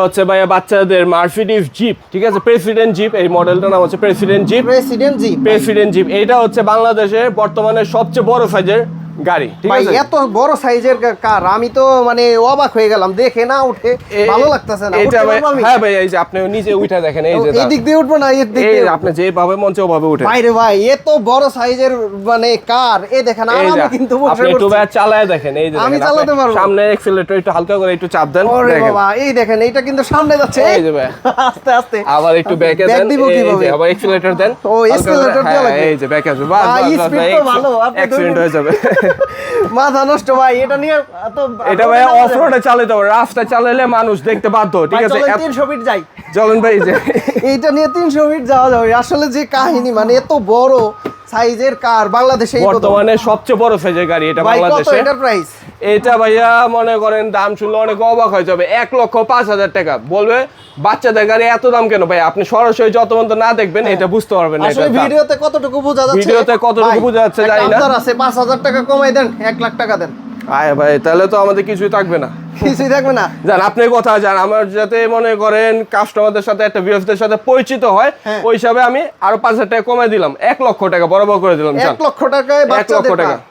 হচ্ছে ভাইয়া বাচ্চাদের মার্সিডিজ জিপ, ঠিক আছে, প্রেসিডেন্ট জিপ, এই মডেলটার নাম হচ্ছে প্রেসিডেন্ট জিপ। প্রেসিডেন্ট জিপ এইটা হচ্ছে বাংলাদেশে বর্তমানে সবচেয়ে বড় সাইজের গাড়ি, ঠিক ভাই আছে। এত বড় সাইজের কার, আমি তো মানে অবাক হয়ে গেলাম দেখে, না উঠে ভালো লাগতেছে না। এটা ভাই, হ্যাঁ ভাই, এই যে আপনি নিচে উঠে দেখেন, এই যে এই দিক দিয়ে উঠবো না, এই দিক এই দিয়ে আপনি যেভাবে মঞ্চে ওভাবে উঠে। ভাই রে ভাই, এত বড় সাইজের মানে কার, এই দেখেন এই যে আরামে কিন্তু বসে আপনি একটু পড়ছি। ভাই চালায় দেখেন, এই যে আমি দেখেন, চালাতে আপনি পারবো। সামনে এক্সিলারেটর একটু হালকা করে একটু চাপ দেন, ওরে দেখেন বাবা, এই দেখেন এটা কিন্তু সামনে যাচ্ছে, এই যে ভাই আস্তে আস্তে। আবার একটু ব্যাকে ব্যাক দেন, দিব এই কিভাবে? যে আবার এক্সিলারেটর দেন, ও, accelerator দেওয়া লাগবে। এই যে ব্যাকে আসবে, বাস ভাই, বাস speed তো ভালো, আপনি অ্যাক্সিডেন্ট হয়ে যাবে। মাথা নষ্ট ভাই, এটা নিয়ে এত এটা ভাই অফ রোডে চালাতে হবে, রাস্তায় চালালে মানুষ দেখতে বাধ্য, ঠিক আছে। 300 ফিট যাই, চলেন ভাই, এই যে এইটা নিয়ে 300 ফিট যাওয়া যাবে। আসলে যে কাহিনী, মানে এত বড় সাইজের কার বাংলাদেশে এই প্রথম। বর্তমানে সবচেয়ে বড় সাইজের গাড়ি এটা ভাই কত বাংলাদেশে। এটার প্রাইস? এটা ভাইয়া মনে করেন দাম শুনলে অনেক অবাক হয়ে যাবে, 1,05,000 টাকা। বলবে বাচ্চাদের গাড়ি এত দাম কেন? ভাই আপনি সরাসরি যত পর্যন্ত না দেখবেন এটা বুঝতে পারবেন না। আসলে ভিডিওতে কতটুকু বোঝা যাচ্ছে, ভিডিওতে কতটুকু বোঝা যাচ্ছে জানি না। আপনার আছে 5,000 টাকা কমাই দেন, 1 লাখ টাকা দেন, আয় ভাই, তাহলে তো আমাদের কিছুই থাকবে না। কিছুই থাকবে না। জান আপনি কথা জান, আমার যাতে মনে করেন কাস্টমারদের সাথে একটা ভিউয়ারদের সাথে পরিচিত হয়, ওই হিসাবে আমি আরো 5,000 টাকা কমাই দিলাম, 1 লক্ষ টাকা বরাবর করে দিলাম। 1 লক্ষ টাকায় 1 লক্ষ বাচ্চাদের টাকা। কার।